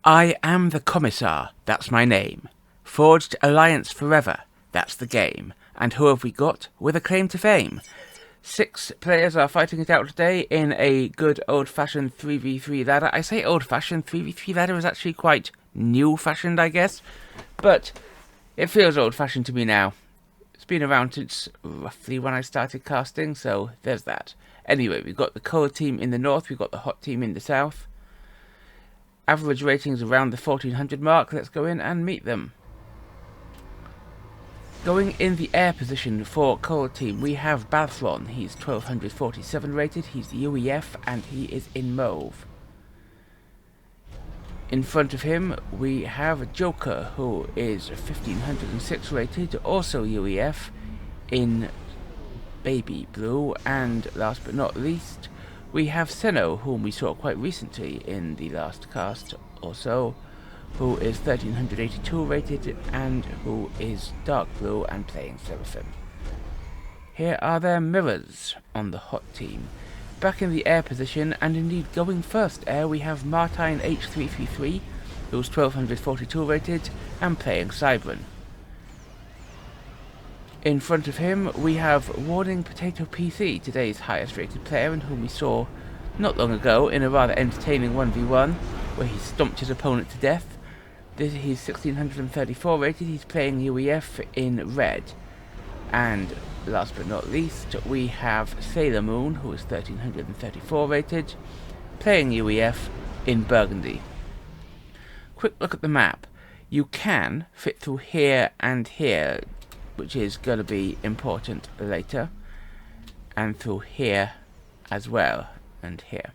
I am the Commissar, that's my name. Forged alliance forever, that's the game. And who have we got with a claim to fame? 6 players are fighting it out today in a good old-fashioned 3v3 ladder. I say old-fashioned, 3v3 ladder is actually quite new-fashioned, I guess. But it feels old-fashioned to me now. It's been around since roughly when I started casting, so there's that. Anyway, we've got the cold team in the north, we've got the hot team in the south. Average ratings around the 1400 mark. Let's go in and meet them. Going in the air position for cold team, we have Balfron. He's 1247 rated, he's the UEF, and he is in Mauve. In front of him, we have Jokr, who is 1506 rated, also UEF, in baby blue. And last but not least, we have senhaux, whom we saw quite recently in the last cast or so, who is 1382 rated and who is dark blue and playing Seraphim. Here are their mirrors on the hot team. Back in the air position, and indeed going first air, we have Martine H333, who's 1242 rated and playing CYBRANS. In front of him, we have Warning Potato PC, today's highest rated player, and whom we saw not long ago in a rather entertaining 1v1, where he stomped his opponent to death. He's 1634 rated, he's playing UEF in red. And last but not least, we have Sailor Moon, who is 1334 rated, playing UEF in burgundy. Quick look at the map. You can fit through here and here, which is going to be important later, and through here as well, and here.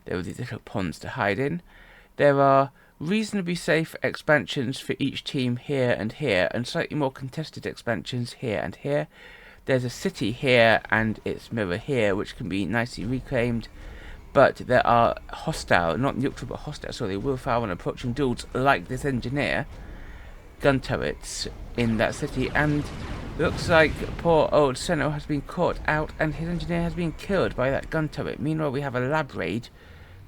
There are these little ponds to hide in. There are reasonably safe expansions for each team here and here, and slightly more contested expansions here and here. There's a city here and its mirror here, which can be nicely reclaimed, but there are hostile, not neutral but hostile, so they will fire when approaching dudes like this engineer, gun turrets in that city, and looks like poor old senhaux has been caught out and his engineer has been killed by that gun turret. Meanwhile, we have a lab raid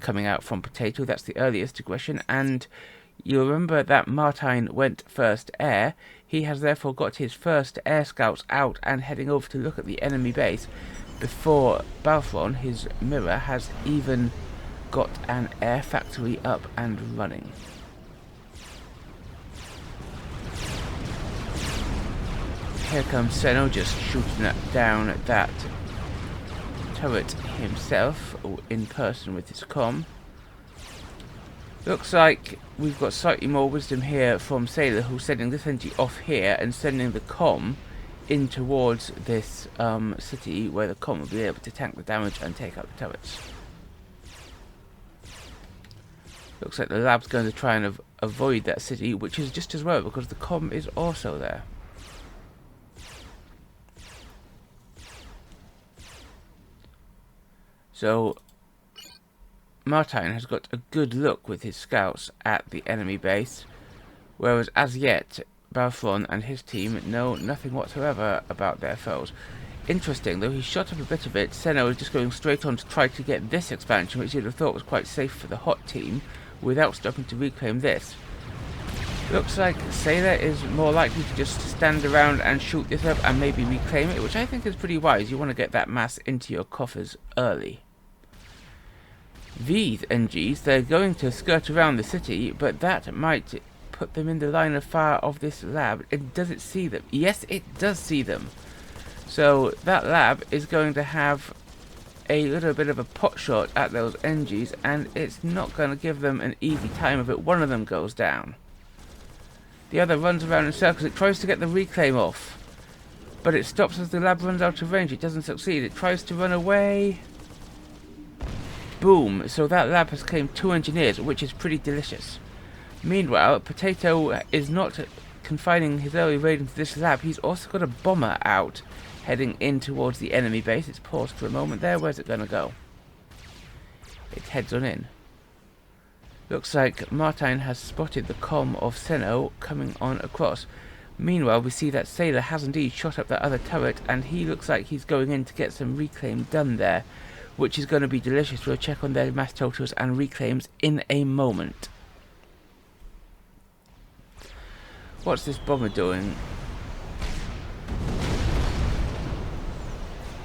coming out from Potato. That's the earliest aggression, and you remember that Martine went first air. He has therefore got his first air scouts out and heading over to look at the enemy base before Balfron, his mirror, has even got an air factory up and running. Here comes senhaux just shooting down that turret himself, or in person with his comm. Looks like we've got slightly more wisdom here from Sailor, who's sending this energy off here and sending the comm in towards this city, where the comm will be able to tank the damage and take out the turrets. Looks like the lab's going to try and avoid that city, which is just as well because the comm is also there. So Martine has got a good look with his scouts at the enemy base, whereas as yet Balfron and his team know nothing whatsoever about their foes. Interesting though, he shot up a bit of it. senhaux is just going straight on to try to get this expansion, which you'd have thought was quite safe for the hot team, without stopping to reclaim this. Looks like Sailor is more likely to just stand around and shoot this up and maybe reclaim it, which I think is pretty wise. You want to get that mass into your coffers early. These NGs, they're going to skirt around the city, but that might put them in the line of fire of this lab. Does it see them? Yes, it does see them. So that lab is going to have a little bit of a pot shot at those NGs, and it's not going to give them an easy time of it. One of them goes down. The other runs around in circles. It tries to get the reclaim off, but it stops as the lab runs out of range. It doesn't succeed. It tries to run away. Boom. So that lab has claimed 2 engineers, which is pretty delicious. Meanwhile, Potato is not confining his early raid into this lab. He's also got a bomber out, heading in towards the enemy base. It's paused for a moment there. Where's it going to go? It heads on in. Looks like Martine has spotted the comm of senhaux coming on across. Meanwhile, we see that Sailor has indeed shot up that other turret, and he looks like he's going in to get some reclaim done there, which is going to be delicious. We'll check on their mass totals and reclaims in a moment. What's this bomber doing?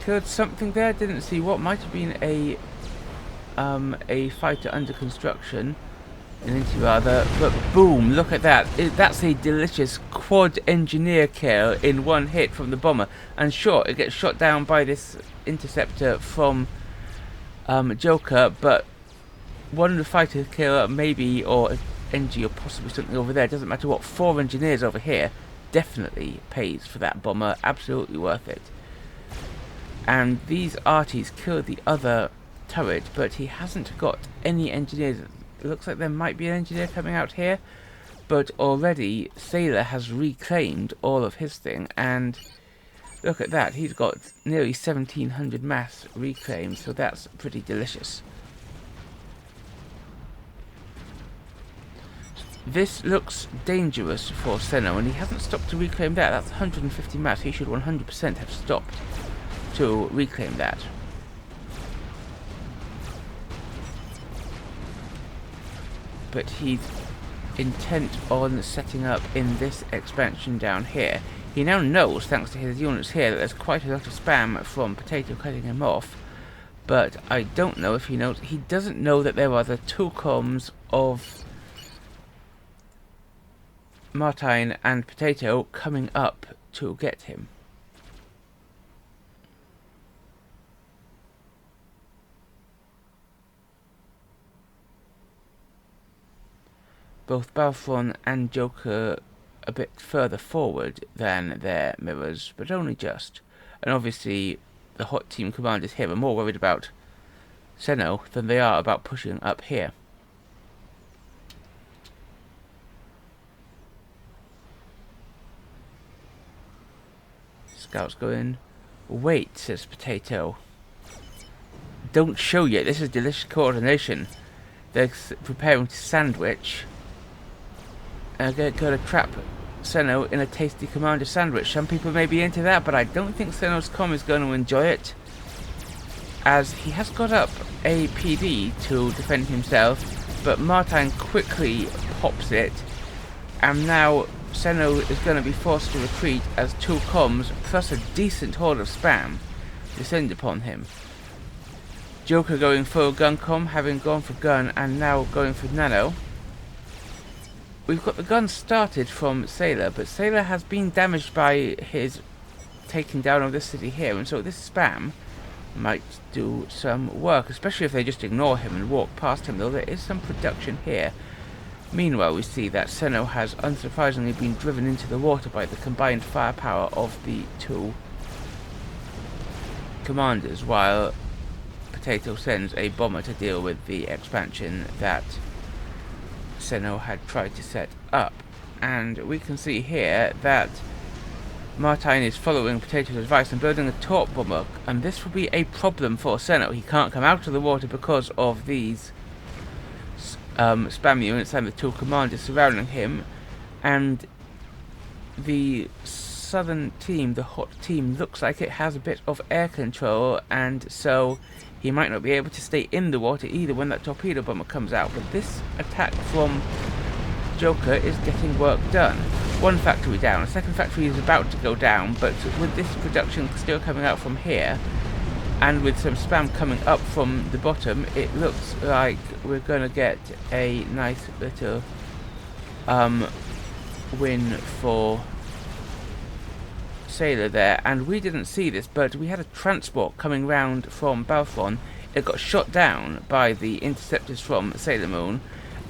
Killed something there. Didn't see what. Might have been a fighter under construction. An inti rather. But boom! Look at that. That's a delicious quad engineer kill in one hit from the bomber. And sure, it gets shot down by this interceptor from Jokr, but one of the fighter kill maybe, or NG, or possibly something over there. Doesn't matter what. 4 engineers over here definitely pays for that bomber. Absolutely worth it. And these arties killed the other turret, but he hasn't got any engineers. It looks like there might be an engineer coming out here, but already Sailor has reclaimed all of his thing, and look at that, he's got nearly 1700 mass reclaimed, so that's pretty delicious. This looks dangerous for senhaux, and he hasn't stopped to reclaim that. That's 150 mass. He should 100% have stopped to reclaim that. But he's intent on setting up in this expansion down here. He now knows, thanks to his units here, that there's quite a lot of spam from Potato cutting him off. But I don't know if he knows. He doesn't know that there are the 2 comms of Martine and Potato coming up to get him. Both Balfron and Jokr a bit further forward than their mirrors, but only just. And obviously, the hot team commanders here are more worried about senhaux than they are about pushing up here. Scouts go in. Wait, says Potato. Don't show yet. This is delicious coordination. They're preparing to sandwich. Going to trap senhaux in a tasty commander sandwich. Some people may be into that, but I don't think senhaux's comm is going to enjoy it, as he has got up a PD to defend himself, but Martine quickly pops it, and now senhaux is going to be forced to retreat as 2 comms plus a decent horde of spam descend upon him. Jokr going full gun comm, having gone for gun and now going for nano. We've got the gun started from Sailor, but Sailor has been damaged by his taking down of this city here, and so this spam might do some work, especially if they just ignore him and walk past him, though there is some production here. Meanwhile, we see that senhaux has unsurprisingly been driven into the water by the combined firepower of the 2 commanders, while Potato sends a bomber to deal with the expansion that senhaux had tried to set up. And we can see here that Martine is following Potato's advice and building a torp bomber, and this will be a problem for senhaux. He can't come out of the water because of these spam units and the 2 commanders surrounding him, and the southern team, the hot team, looks like it has a bit of air control, and so he might not be able to stay in the water either when that torpedo bomber comes out. But this attack from Jokr is getting work done. 1 factory down, a 2nd factory is about to go down, but with this production still coming out from here, and with some spam coming up from the bottom, it looks like we're going to get a nice little win for Sailor there. And we didn't see this, but we had a transport coming round from Balfron. It got shot down by the interceptors from Sailor Moon,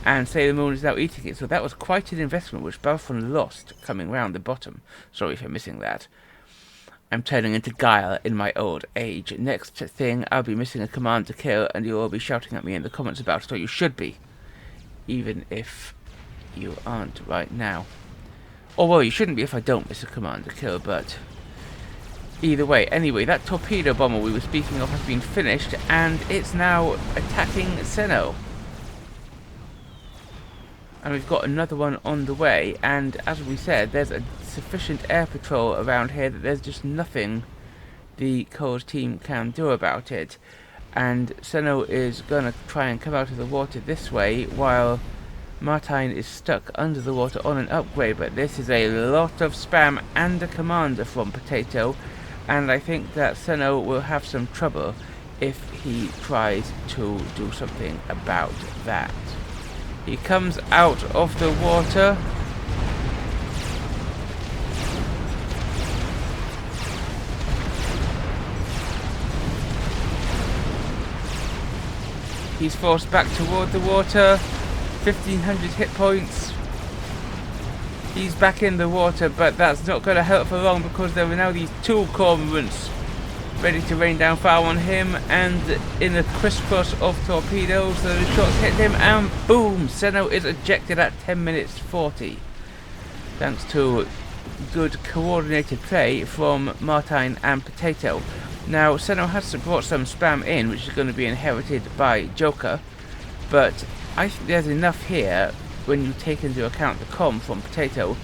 and Sailor Moon is now eating it, so that was quite an investment which Balfron lost coming round the bottom. Sorry for missing that. I'm turning into Guile in my old age. Next thing, I'll be missing a command to kill, and you'll all be shouting at me in the comments about it, or you should be, even if you aren't right now. Or, well, you shouldn't be if I don't miss a command to kill, but either way. Anyway, that torpedo bomber we were speaking of has been finished, and it's now attacking senhaux. And we've got another one on the way, and as we said, there's a sufficient air patrol around here that there's just nothing the cold team can do about it. And senhaux is going to try and come out of the water this way, while Martine is stuck under the water on an upgrade, but this is a lot of spam and a commander from Potato, and I think that senhaux will have some trouble if he tries to do something about that. He comes out of the water. He's forced back toward the water. 1500 hit points. He's back in the water, but that's not going to help for long because there are now these two cormorants ready to rain down fire on him, and in a crisscross of torpedoes, the shots hit him, and boom! senhaux is ejected at 10 minutes 40. Thanks to good coordinated play from Martine and Potato. Now, senhaux has brought some spam in, which is going to be inherited by Jokr, but I think there's enough here, when you take into account the comm from Potato,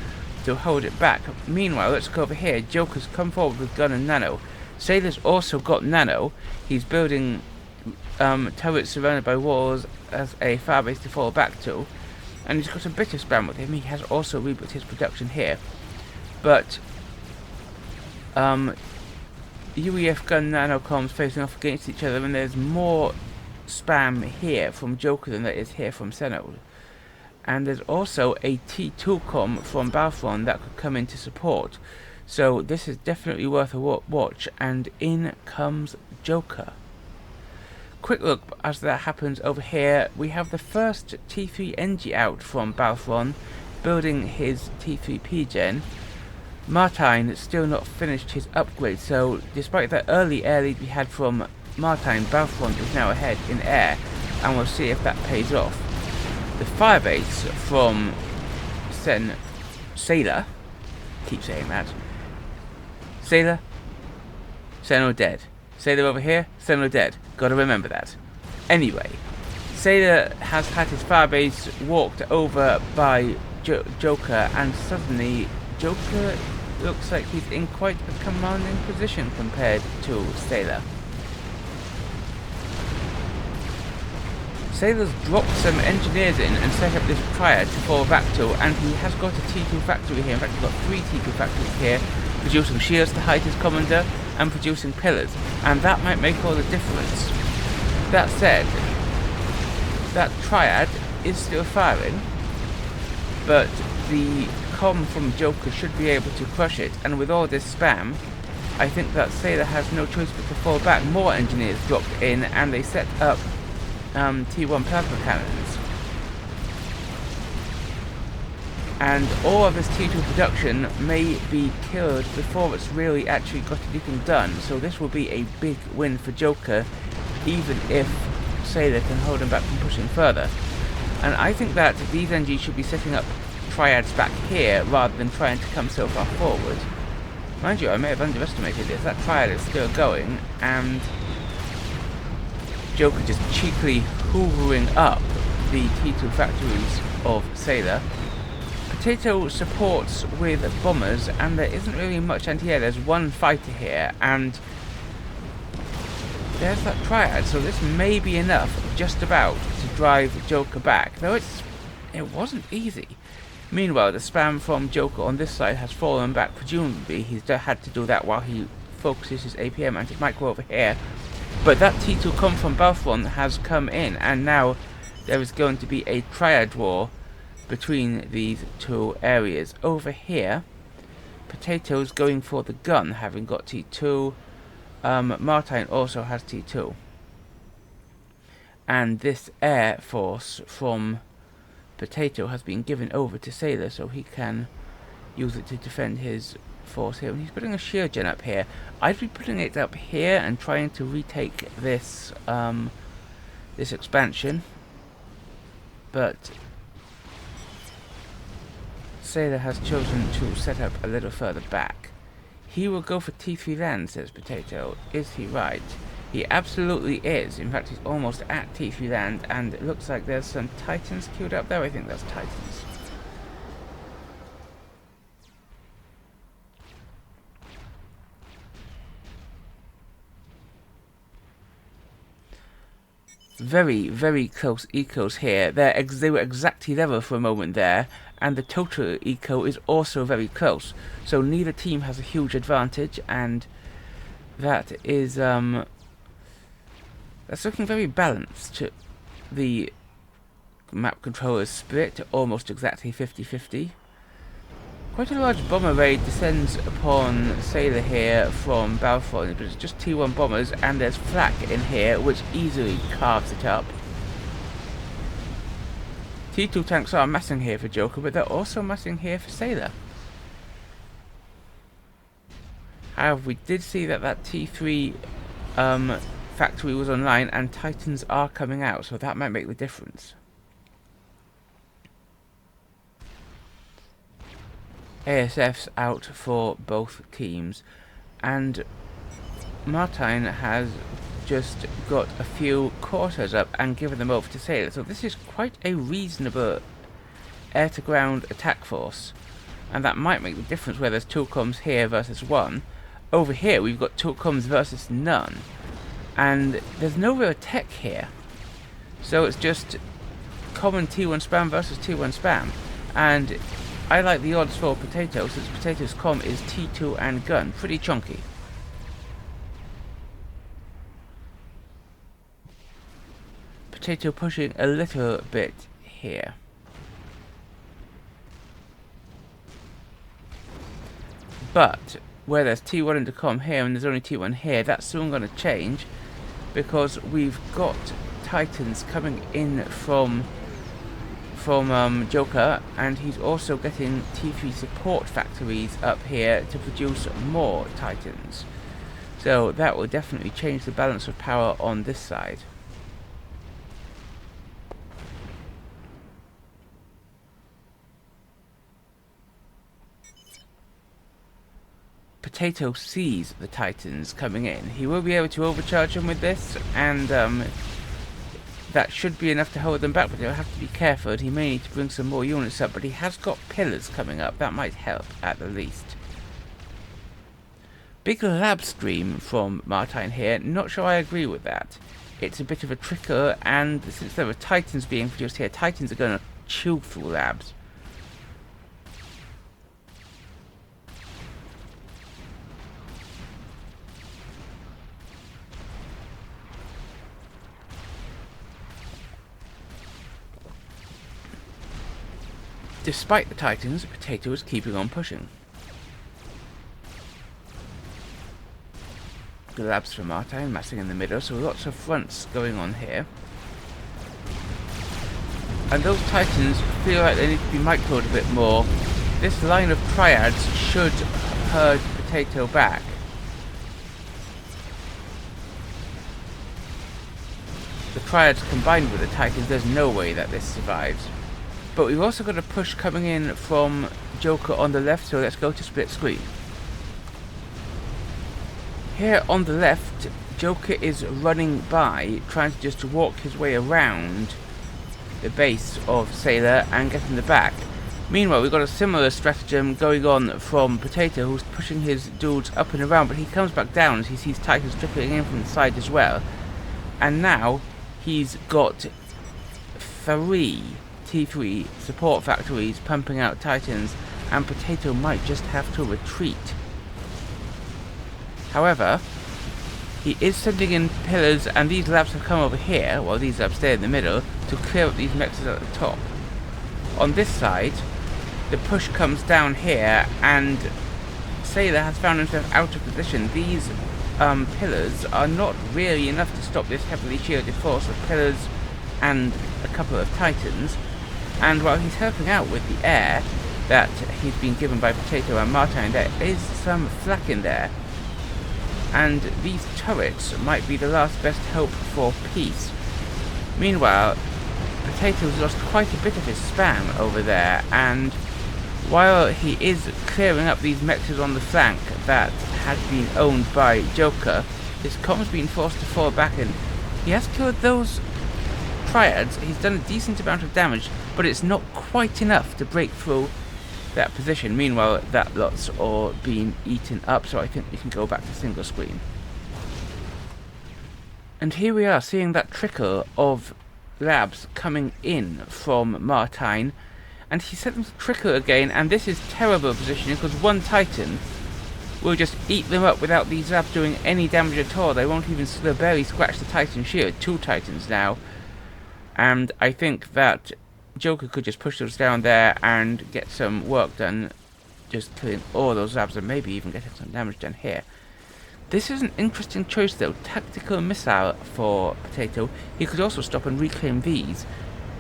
to hold it back. Meanwhile, let's go over here. Jokr's come forward with gun and nano. Sailor's also got nano. He's building turrets surrounded by walls as a firebase to fall back to. And he's got a bit of spam with him. He has also rebuilt his production here. But UEF gun nano comms facing off against each other, and there's more spam here from Jokr than there is here from senhaux. And there's also a T2 comm from Balfron that could come in to support. So this is definitely worth a watch, and in comes Jokr. Quick look as that happens over here. We have the first T3 NG out from Balfron, building his T3P gen. Martine still not finished his upgrade, so despite the early air lead we had from Martine, Balfron is now ahead in air, and we'll see if that pays off. The firebase from Sailor, keep saying that, Sailor, senhaux dead. Sailor over here, senhaux dead. Gotta remember that. Anyway, Sailor has had his firebase walked over by Jokr, and suddenly Jokr looks like he's in quite a commanding position compared to Sailor. Sailor's dropped some engineers in and set up this triad to fall back to, and he has got a T2 factory here. In fact, he's got 3 T2 factories here, producing shields to hide his commander and producing pillars, and that might make all the difference. That said, that triad is still firing, but the comm from Jokr should be able to crush it, and with all this spam, I think that Sailor has no choice but to fall back. More engineers dropped in, and they set up T1 plasma cannons, and all of this T2 production may be killed before it's really actually got anything done, so this will be a big win for Jokr, even if Sailor can hold him back from pushing further. And I think that these NGs should be setting up triads back here rather than trying to come so far forward. Mind you, I may have underestimated this. That triad is still going, and Jokr just cheekily hoovering up the T2 factories of Sailor. Potato supports with bombers, and there isn't really much anti-air. There's one fighter here, and there's that triad, so this may be enough just about to drive Jokr back, though it wasn't easy. Meanwhile, the spam from Jokr on this side has fallen back. Presumably he's had to do that while he focuses his APM and his micro over here. But that T2 comm from Balfron has come in, and now there is going to be a triad war between these two areas. Over here, Potato's going for the gun, having got T2. Martine also has T2. And this air force from Potato has been given over to Sailor, so he can use it to defend his force here. And he's putting a shear gen up here. I'd be putting it up here and trying to retake this this expansion, but Sailor has chosen to set up a little further back. He will go for T3 land, says Potato. Is he right? He absolutely is. In fact, he's almost at T3 land, and it looks like there's some Titans queued up there. I think that's Titans. Very, very close ecos here. They were exactly level for a moment there, and the total eco is also very close. So neither team has a huge advantage, and that is that's looking very balanced. The map controllers split almost exactly 50-50. Quite a large bomber raid descends upon Sailor here from Balfron, but it's just T1 bombers, and there's flak in here, which easily carves it up. T2 tanks are massing here for Jokr, but they're also massing here for Sailor. However, we did see that T3 factory was online, and Titans are coming out, so that might make the difference. ASF's out for both teams, and Martin has just got a few quarters up and given them over to Sailor, so this is quite a reasonable air-to-ground attack force, and that might make the difference where there's 2 comms here versus 1. Over here we've got 2 comms versus none, and there's no real tech here, so it's just common T1 spam versus T1 spam, and I like the odds for Potato, since Potato's comm is T2 and gun. Pretty chunky. Potato pushing a little bit here. But where there's T1 into comm here and there's only T1 here, that's soon going to change, because we've got Titans coming in from Jokr, and he's also getting T3 support factories up here to produce more Titans. So that will definitely change the balance of power on this side. Potato sees the Titans coming in. He will be able to overcharge them with this, and that should be enough to hold them back, but he'll have to be careful. He may need to bring some more units up, but he has got pillars coming up. That might help, at the least. Big lab stream from Martin here. Not sure I agree with that. It's a bit of a tricker, and since there are Titans being produced here, Titans are going to chew through labs. Despite the Titans, Potato is keeping on pushing. The labs for Martin, massing in the middle, so lots of fronts going on here. And those Titans feel like they need to be microed a bit more. This line of triads should herd Potato back. The triads combined with the Titans, there's no way that this survives. But we've also got a push coming in from Jokr on the left, so let's go to split screen. Here on the left, Jokr is running by, trying to just walk his way around the base of Sailor and get in the back. Meanwhile, we've got a similar stratagem going on from Potato, who's pushing his dudes up and around, but he comes back down as he sees Titans trickling in from the side as well. And now he's got 3 T3 support factories pumping out Titans, and Potato might just have to retreat. However, he is sending in pillars, and these labs have come over here, while these labs stay in the middle, to clear up these mexes at the top. On this side, the push comes down here, and Sailor has found himself out of position. These pillars are not really enough to stop this heavily shielded force of pillars and a couple of Titans. And while he's helping out with the air that he's been given by Potato and Martin, there is some flak in there. And these turrets might be the last best hope for peace. Meanwhile, Potato's lost quite a bit of his spam over there, and while he is clearing up these mexes on the flank that had been owned by Jokr, his comm's been forced to fall back, and he has killed those triads. He's done a decent amount of damage, but it's not quite enough to break through that position. Meanwhile, that lot's all been eaten up, so I think we can go back to single screen. And here we are seeing that trickle of labs coming in from Martine, and he set them to trickle again, and this is terrible positioning because one Titan will just eat them up without these labs doing any damage at all. They won't even barely scratch the Titan shield. 2 Titans now, and I think that Jokr could just push those down there and get some work done, just killing all those labs and maybe even getting some damage done here. This is an interesting choice though. Tactical missile for Potato. He could also stop and reclaim these,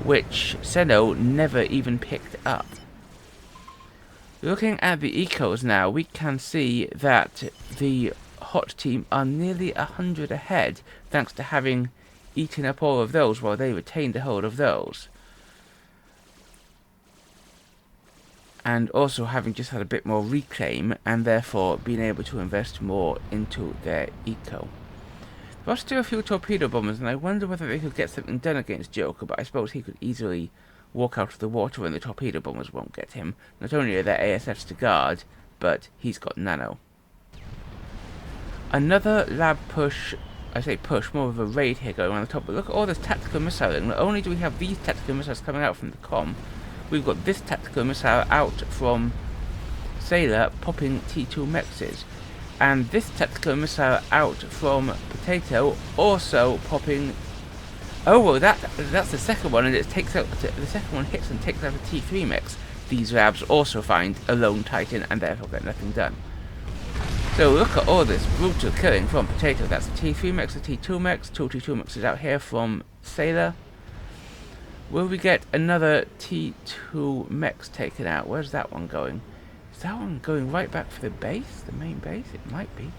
which senhaux never even picked up. Looking at the ecos now, we can see that the hot team are nearly 100 ahead, thanks to having eaten up all of those while they retained a hold of those. And also having just had a bit more reclaim, and therefore being able to invest more into their eco. There are still a few torpedo bombers, and I wonder whether they could get something done against Jokr, but I suppose he could easily walk out of the water and the torpedo bombers won't get him. Not only are there ASFs to guard, but he's got nano. Another lab push, I say push, more of a raid here going on the top, but look at all this tactical missiling. Not only do we have these tactical missiles coming out from the comm, we've got this tactical missile out from Sailor popping T2 mexes, and this tactical missile out from Potato also popping. Oh well, that's the second one, and it takes out the second one hits and takes out a T3 mex. These labs also find a lone Titan and therefore get nothing done. So look at all this brutal killing from Potato. That's a T3 mex, a T2 mex, 2 T2 mexes out here from Sailor. Will we get another T2 mex taken out? Where's that one going? Is that one going right back for the base? The main base? It might be.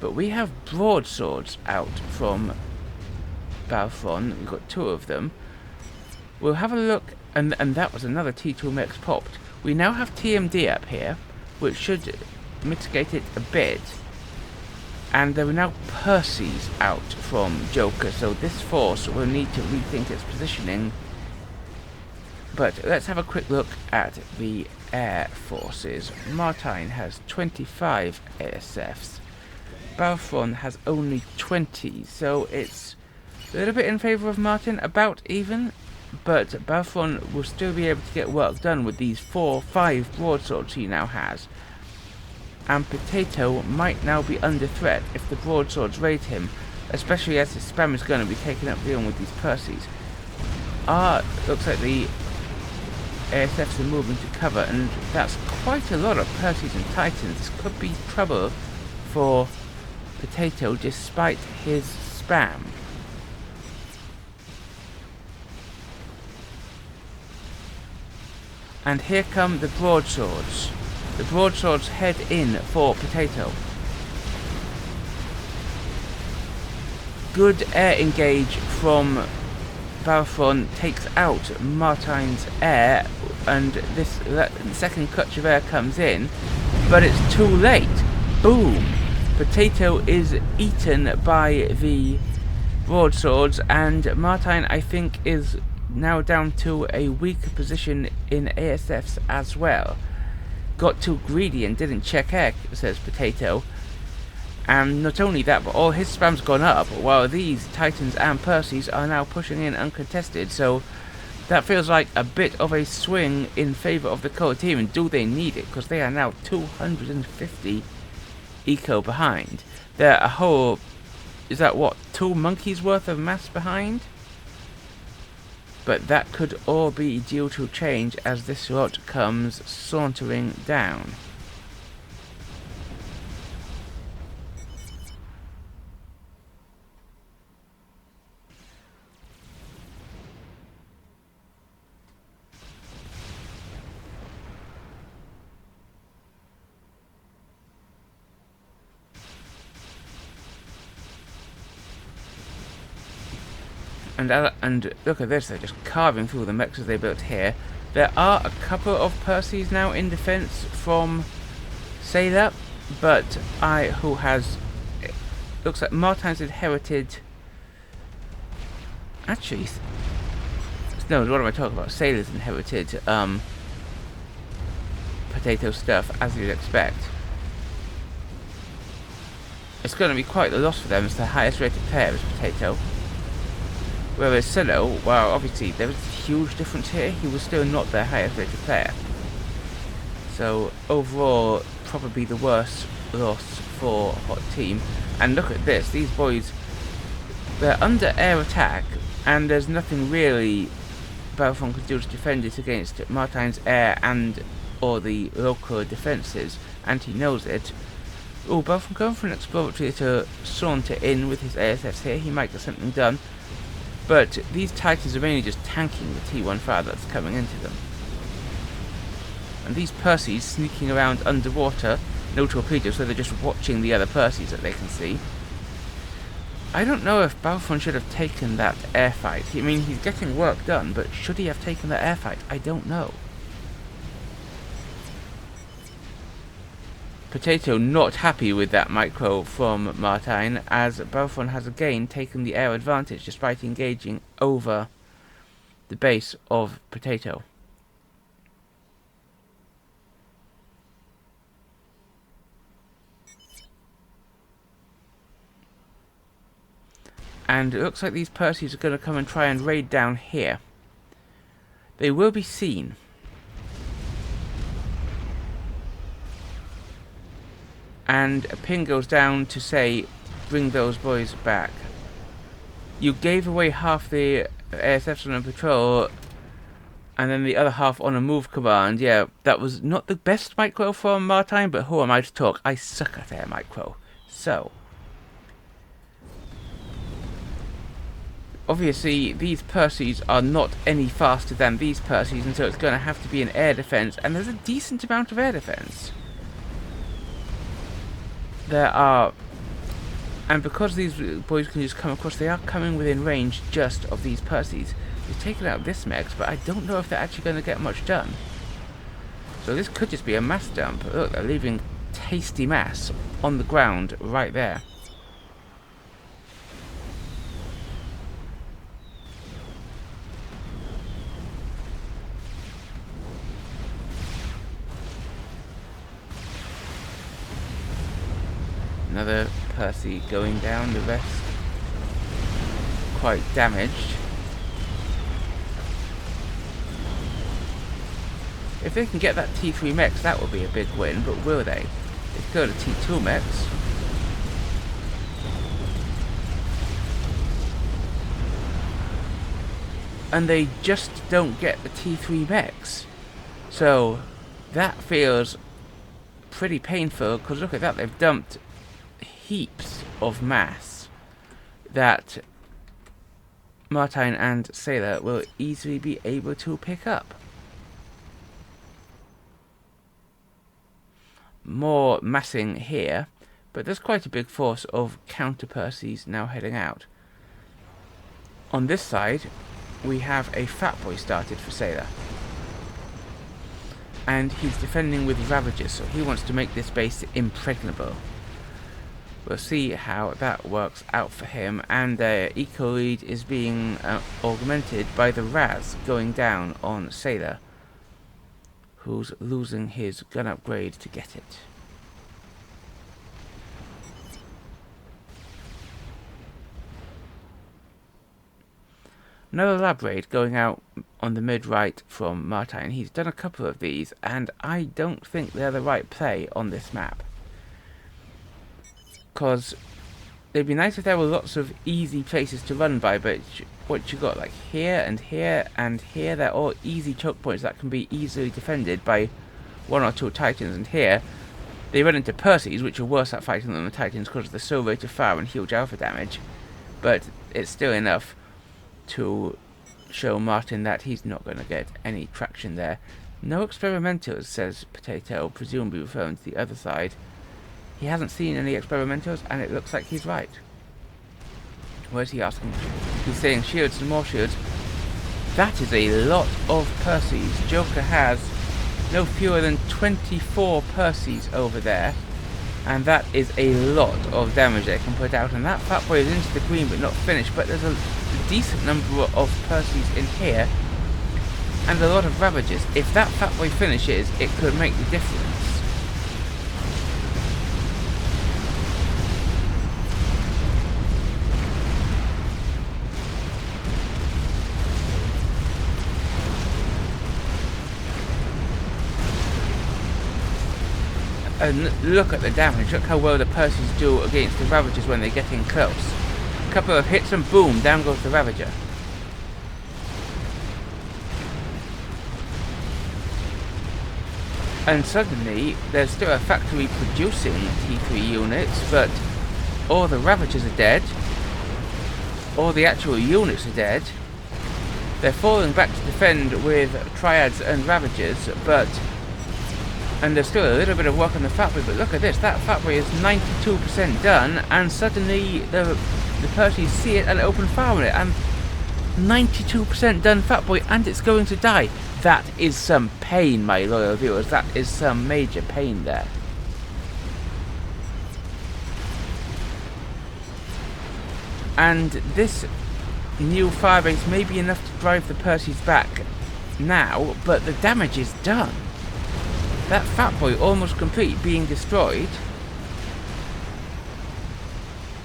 But we have broadswords out from Balfron. We've got 2 of them. We'll have a look, and that was another T2 mex popped. We now have TMD up here, which should mitigate it a bit. And there are now Percys out from Jokr, so this force will need to rethink its positioning. But let's have a quick look at the air forces. Martine has 25 ASFs. Balfron has only 20, so it's a little bit in favour of Martin, about even. But Balfron will still be able to get work done with these 4-5 broadswords he now has. And Potato might now be under threat if the broadswords raid him, especially as his spam is going to be taken up dealing with these Percys. Looks like the ASFs are moving to cover, and that's quite a lot of Percys and Titans. This could be trouble for Potato despite his spam. And here come the broadswords. The broadswords head in for Potato. Good air engage from Balfron takes out Martine's air, and this second clutch of air comes in, but it's too late. Boom! Potato is eaten by the broadswords, and Martine, I think, is now down to a weaker position in ASFs as well. Got too greedy and didn't check air, says Potato. And not only that, but all his spam's gone up, while these Titans and Percys are now pushing in uncontested, so that feels like a bit of a swing in favour of the core team, and do they need it, because they are now 250 eco behind. They're a whole, is that what, 2 monkeys worth of mass behind? But that could all be due to change as this lot comes sauntering down. And look at this, they're just carving through the mechs they built here. There are a couple of Percys now in defense from Sailor, but who has, it looks like Martine's inherited, actually, no, what am I talking about? Sailor's inherited Potato stuff, as you'd expect. it's going to be quite the loss for them as the highest rated player is Potato. Whereas senhaux, well, obviously there was a huge difference here. He was still not their highest rated player. So overall, probably the worst loss for Hot Team. And look at this, these boys, they're under air attack, and there's nothing really Balfron could do to defend it against Martine's air and or the local defences, and he knows it. Oh, Balfron going for an exploratory to saunter in with his ASFs here. He might get something done, but these Titans are mainly just tanking the T1 fire that's coming into them. And these Percys sneaking around underwater, no torpedoes, so they're just watching the other Percys that they can see. I don't know if Balfron should have taken that airfight. I mean, he's getting work done, but should he have taken that airfight? I don't know. Potato not happy with that micro from Martine, as Balfron has again taken the air advantage despite engaging over the base of Potato. And it looks like these Percys are going to come and try and raid down here. They will be seen. And a ping goes down to say, bring those boys back. You gave away half the ASFs on a patrol, and then the other half on a move command. Yeah, that was not the best micro from Martine, but who am I to talk? I suck at air micro. So, obviously, these Percys are not any faster than these Percys, and so it's going to have to be an air defense, and there's a decent amount of air defense. There are, and because these boys can just come across, they are coming within range just of these Percys. He's taken out this Mex, but I don't know if they're actually going to get much done. So this could just be a mass dump. Look, they're leaving tasty mass on the ground right there. Another Percy going down, the rest quite damaged. If they can get that T3 Mex, that would be a big win, but will they? They go to T2 Mex. And they just don't get the T3 Mex. So that feels pretty painful, because look at that, they've dumped heaps of mass that Martine and Sailor will easily be able to pick up. More massing here, but there's quite a big force of counter Percys now heading out. On this side, we have a Fat Boy started for Sailor. And he's defending with Ravagers, so he wants to make this base impregnable. We'll see how that works out for him, and their eco lead is being augmented by the Raz going down on Sailor, who's losing his gun upgrade to get it. Another lab raid going out on the mid-right from Martine. He's done a couple of these, and I don't think they're the right play on this map. Because it'd be nice if there were lots of easy places to run by, but what you got, like here and here and here, they're all easy choke points that can be easily defended by one or two Titans, and here they run into Percys, which are worse at fighting than the Titans because of the slow rate of fire and huge alpha damage, but it's still enough to show Martin that he's not going to get any traction there. No experimentals, says Potato, presumably referring to the other side. He hasn't seen any experimentals, and it looks like he's right. What is he asking? He's saying shields and more shields. That is a lot of Percys. Jokr has no fewer than 24 Percys over there, and that is a lot of damage they can put out. And that Fat Boy is into the green but not finished, but there's a decent number of Percys in here, and a lot of Ravagers. If that Fat Boy finishes, it could make the difference. And look at the damage. Look how well the Percies do against the Ravagers when they get in close. A couple of hits and boom, down goes the Ravager. And suddenly, there's still a factory producing T3 units, but all the Ravagers are dead. All the actual units are dead. They're falling back to defend with Triads and Ravagers, and there's still a little bit of work on the factory, but look at this, that factory is 92% done, and suddenly the Percies see it and open fire on it, and 92% done factory, and it's going to die. That is some pain, my loyal viewers, that is some major pain there. And this new firebase may be enough to drive the Percies back now, but the damage is done. That fat boy almost complete, being destroyed.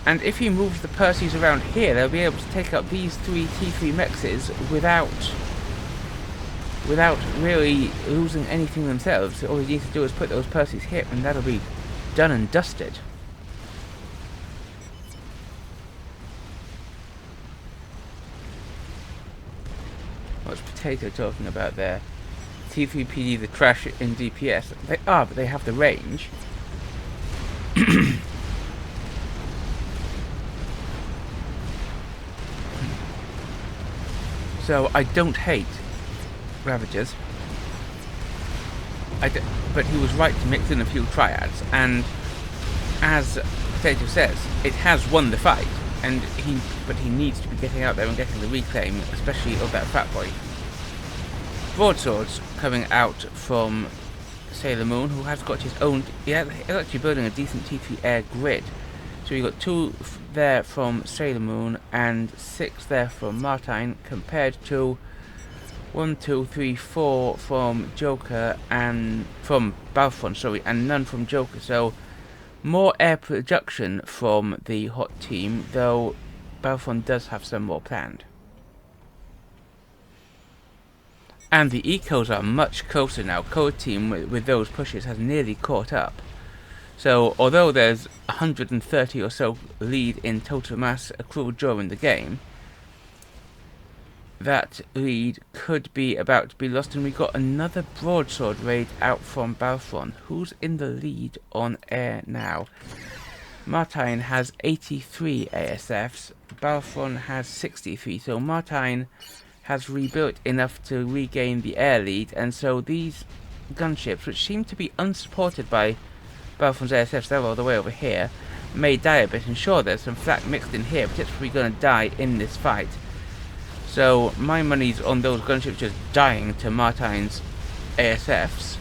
And if he moves the Percies around here, they'll be able to take out these three T3 mexes without really losing anything themselves. All he needs to do is put those Percies here, and that'll be done and dusted. What's Potato talking about there? T3PD, the trash in DPS. They are, but they have the range. So I don't hate Ravagers. But he was right to mix in a few Triads, and as Potato says, it has won the fight, and he needs to be getting out there and getting the reclaim, especially of that fat boy. Broadswords coming out from Sailor Moon, who has got his own. Yeah, he's actually building a decent T3 air grid. So you've got 2 there from Sailor Moon and 6 there from Martine, compared to 1, 2, 3, 4 from Jokr and from Balfron, sorry, and none from Jokr. So more air production from the hot team, though Balfron does have some more planned. And the ecos are much closer now. Code team with those pushes has nearly caught up. So although there's 130 or so lead in total mass accrued during the game, that lead could be about to be lost, and we got another broadsword raid out from Balfron. Who's in the lead on air now? Martine has 83 ASFs, Balfron has 63, so Martine has rebuilt enough to regain the air lead, and so these gunships, which seem to be unsupported by Balfron's ASFs, they're all the way over here, may die a bit, and sure, there's some flak mixed in here, but it's probably going to die in this fight. So my money's on those gunships just dying to Martine's ASFs.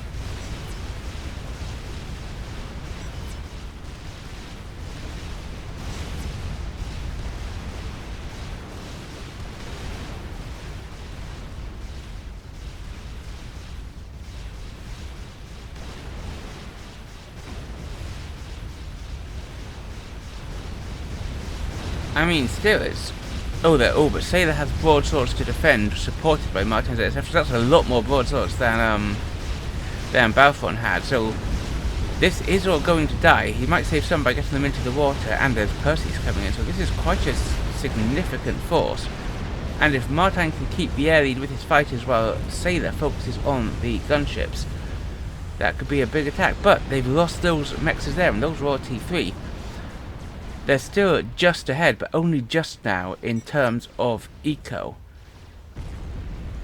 I mean, still, it's... Oh, but Sailor has broadswords to defend, supported by Martine's ASF, so that's a lot more broadswords than Balfron had, so this is all going to die. He might save some by getting them into the water, and there's Percies coming in, so this is quite a significant force. And if Martine can keep the air lead with his fighters while Sailor focuses on the gunships, that could be a big attack, but they've lost those mexes there, and those were all T3. They're still just ahead, but only just now in terms of eco.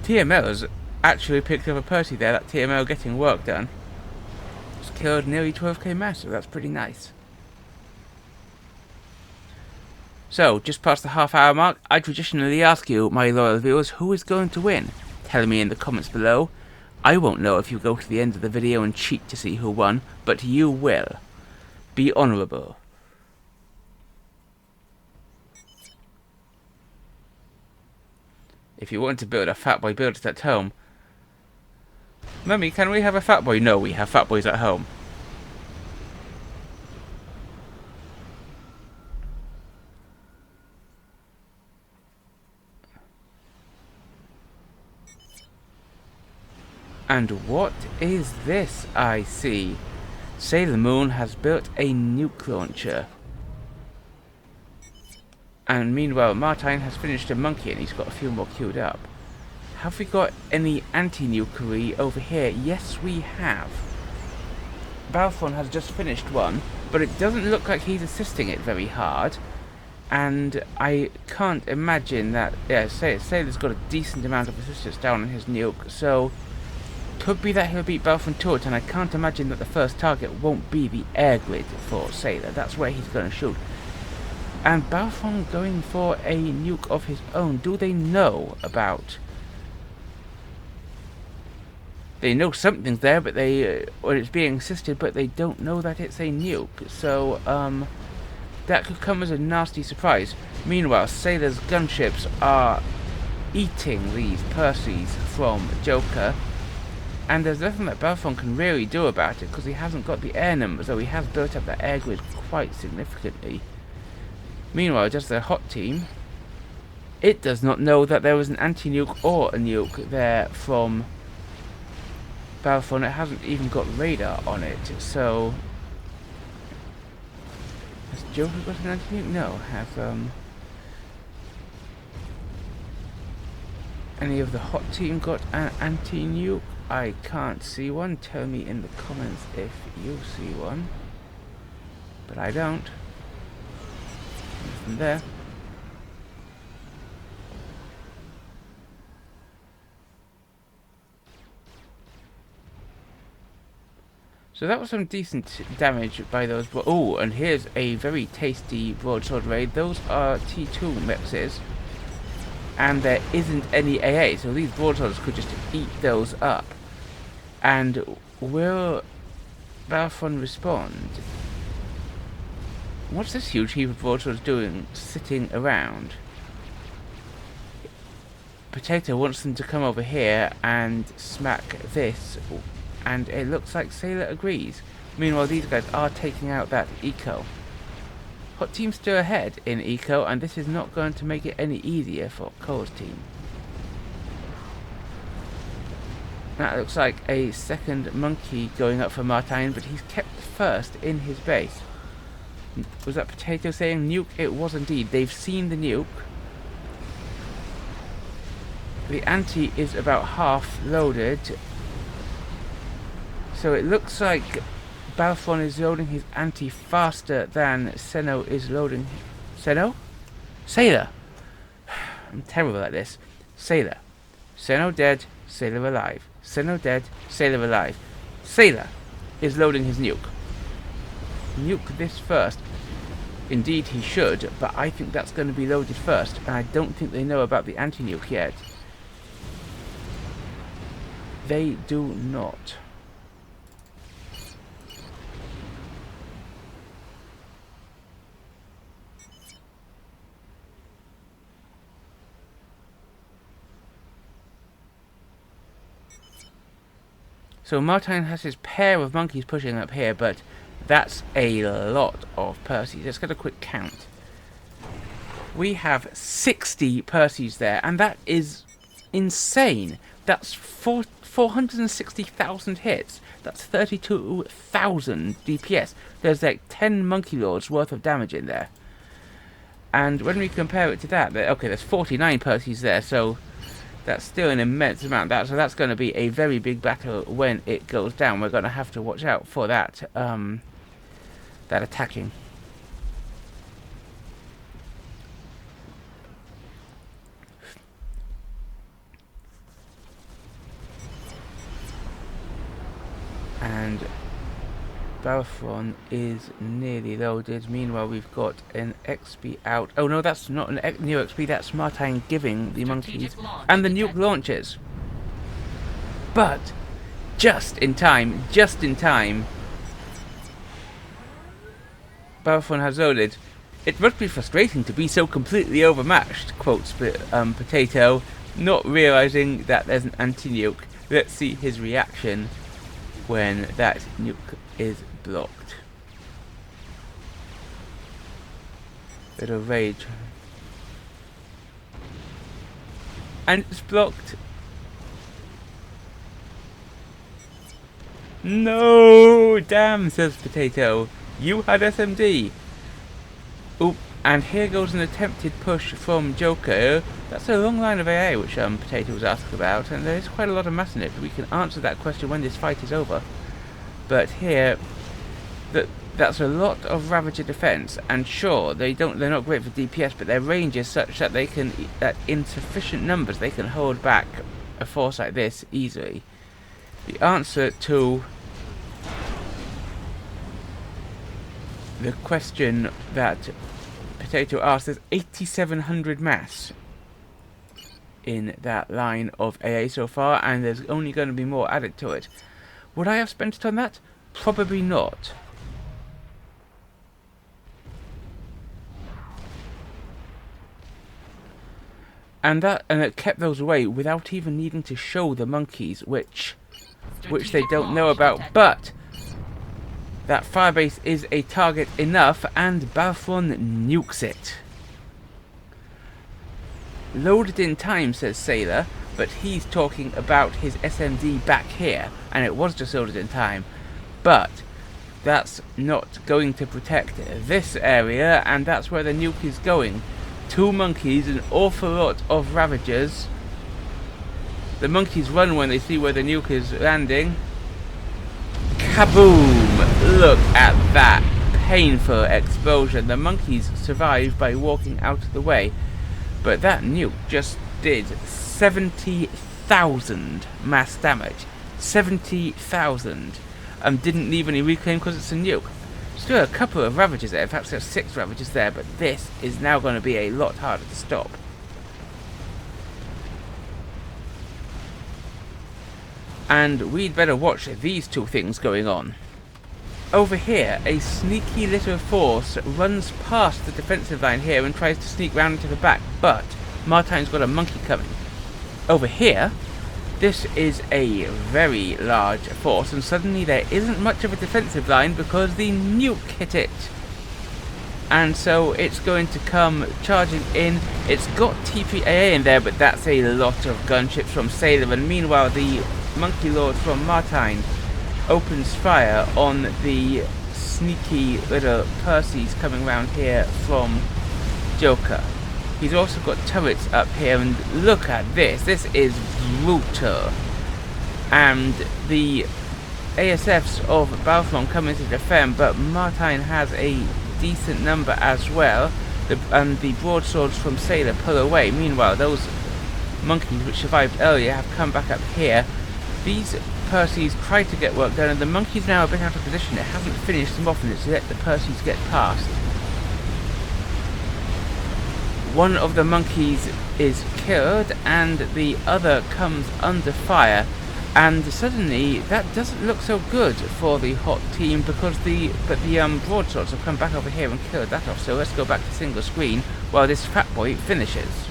TML's actually picked up a Percy there, that TML getting work done. It's killed nearly 12k mass, so that's pretty nice. So, just past the half-hour mark, I traditionally ask you, my loyal viewers, who is going to win? Tell me in the comments below. I won't know if you go to the end of the video and cheat to see who won, but you will. Be honourable. If you want to build a fat boy, build it at home. Mummy, can we have a fat boy? No, we have fat boys at home. And what is this I see? Sailor Moon has built a nuke launcher. And meanwhile, Martine has finished a monkey and he's got a few more queued up. Have we got any anti-nucleary over here? Yes, we have. Balfron has just finished one, but it doesn't look like he's assisting it very hard. And I can't imagine that... Yeah, Sailor's got a decent amount of assistance down on his nuke, so... Could be that he'll beat Balfron to it, and I can't imagine that the first target won't be the air grid for Sailor. That's where he's going to shoot. And Balfron going for a nuke of his own. Do they know about... They know something's there, but they... or it's being assisted, but they don't know that it's a nuke. So, that could come as a nasty surprise. Meanwhile, Sailor's gunships are eating these Percys from Jokr. And there's nothing that Balfron can really do about it, because he hasn't got the air numbers, though he has built up that air grid quite significantly. Meanwhile, just the hot team, it does not know that there was an anti-nuke or a nuke there from Balfron. It hasn't even got radar on it, so... Has Jokr got an anti-nuke? No. Have, any of the hot team got an anti-nuke? I can't see one. Tell me in the comments if you see one. But I don't. Nothing there. So that was some decent damage by those. Oh, and here's a very tasty broadsword raid. Those are T2 mixes. And there isn't any AA, so these broadswords could just eat those up. And will Balfron respond? What's this huge heap of broadswords doing, sitting around? Potato wants them to come over here and smack this, and it looks like Sailor agrees. Meanwhile, these guys are taking out that eco. Hot team's still ahead in eco, and this is not going to make it any easier for Cole's team. That looks like a second monkey going up for Martine, but he's kept first in his base. Was that Potato saying nuke? It was indeed. They've seen the nuke. The anti is about half loaded. So it looks like Balfron is loading his anti faster than senhaux is loading... Senhaux? Sailor! I'm terrible at this. Sailor. Senhaux dead, Sailor alive. Senhaux dead, Sailor alive. Sailor is loading his nuke. Nuke this first. Indeed he should, but I think that's going to be loaded first, and I don't think they know about the anti-nuke yet. They do not. So Martine has his pair of monkeys pushing up here, but that's a lot of Percys. Let's get a quick count. We have 60 Percys there, and that is insane. That's 460,000 hits. That's 32,000 DPS. There's like 10 Monkey Lords worth of damage in there. And when we compare it to that, okay, there's 49 Percys there, so that's still an immense amount. So that's going to be a very big battle when it goes down. We're going to have to watch out for that, that attacking. And Balfron is nearly loaded. Meanwhile, we've got an XP out. Oh no, that's not an new XP. That's Martine giving the monkeys and the nuke launches. But just in time, Balfron has loaded. It must be frustrating to be so completely overmatched, quotes Potato, not realizing that there's an anti-nuke. Let's see his reaction when that nuke is blocked. Bit of rage. And it's blocked. No! Damn, says Potato. You had SMD. Oop, and here goes an attempted push from Jokr. That's a long line of AA which Potato was asking about, and there is quite a lot of mass in it. We can answer that question when this fight is over. But here, that's a lot of Ravager defense, and sure, they're not great for DPS, but their range is such that that in sufficient numbers they can hold back a force like this easily. The answer to the question that Potato asked is 8,700 mass in that line of AA so far, and there's only going to be more added to it. Would I have spent it on that? Probably not. And it kept those away without even needing to show the monkeys, which they don't know about. But that firebase is a target enough, and Balfron nukes it. Loaded in time, says Sailor, but he's talking about his SMD back here, and it was just loaded in time. But that's not going to protect this area, and that's where the nuke is going. 2 monkeys, an awful lot of Ravagers. The monkeys run when they see where the nuke is landing. Kaboom! Look at that painful explosion. The monkeys survived by walking out of the way. But that nuke just did 70,000 mass damage. 70,000. Didn't leave any reclaim because it's a nuke. Still a couple of Ravagers there. In fact, there's 6 Ravagers there, but this is now going to be a lot harder to stop. And we'd better watch these 2 things going on. Over here, a sneaky little force runs past the defensive line here and tries to sneak round into the back, but Martine's got a monkey coming. Over here, this is a very large force, and suddenly there isn't much of a defensive line because the nuke hit it. And so it's going to come charging in. It's got TPAA in there, but that's a lot of gunships from Sailor, and meanwhile the Monkey Lord from Martine opens fire on the sneaky little Percy's coming round here from Jokr. He's also got turrets up here, and look at this. This is brutal. And the ASFs of Balfron come in to defend, but Martine has a decent number as well. And the broadswords from Sailor pull away. Meanwhile, those monkeys which survived earlier have come back up here. These Percys try to get work done, and the monkey's now a bit out of position. It hasn't finished them off, and it's let the Percys get past. One of the monkeys is killed, and the other comes under fire. And suddenly, that doesn't look so good for the hot team, because the broadswords have come back over here and killed that off. So let's go back to single screen while this fat boy finishes.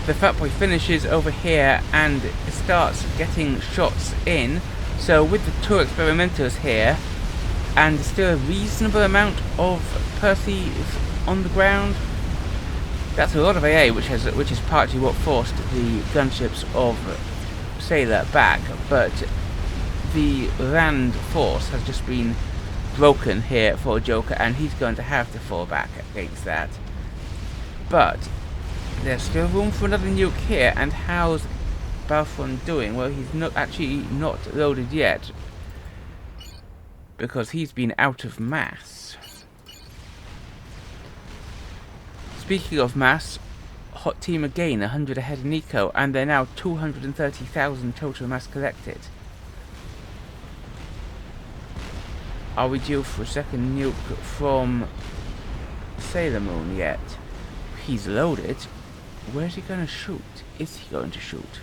The fat boy finishes over here and starts getting shots in. So with the 2 experimenters here, and still a reasonable amount of Percy on the ground, that's a lot of AA, which is partly what forced the gunships of Sailor back. But the land force has just been broken here for Jokr, and he's going to have to fall back against that. But there's still room for another nuke here, and how's Balfron doing? Well, he's not loaded yet, because he's been out of mass. Speaking of mass, hot team again 100 ahead of Nico, and they're now 230,000 total mass collected. Are we due for a second nuke from Sailor Moon yet? He's loaded. Where's he going to shoot? Is he going to shoot?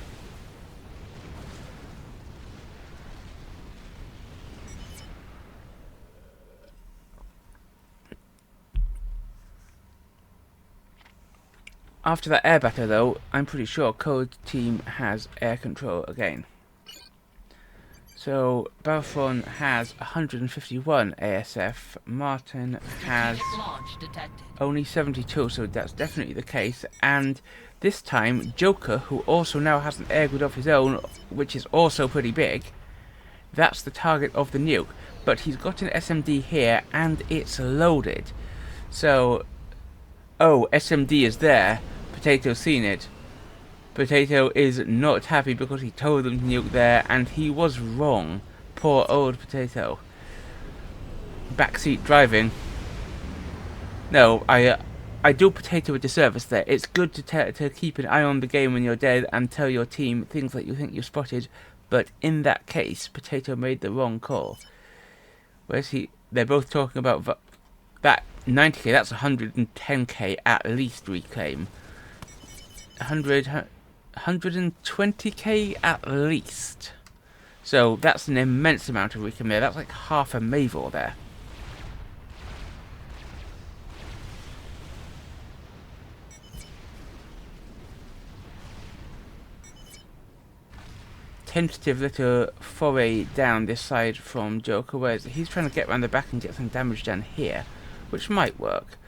After that air battle, though, I'm pretty sure Code Team has air control again. So Balfron has 151 ASF. Martin has only 72, so that's definitely the case. And this time, Jokr, who also now has an air grid of his own, which is also pretty big, That's the target of the nuke. But he's got an SMD here, and it's loaded. So, oh, SMD is there. Potato's seen it. Potato is not happy because he told them to nuke there, and he was wrong. Poor old Potato. Backseat driving. No, I do Potato a disservice there. It's good to keep an eye on the game when you're dead and tell your team things that you think you spotted, but in that case, Potato made the wrong call. Where's he? They're both talking about that 90k, that's 110k at least reclaim. 120k at least. So that's an immense amount of reclaim there. That's like half a Mavor there. Tentative little foray down this side from Jokr, whereas he's trying to get around the back and get some damage done here, which might work.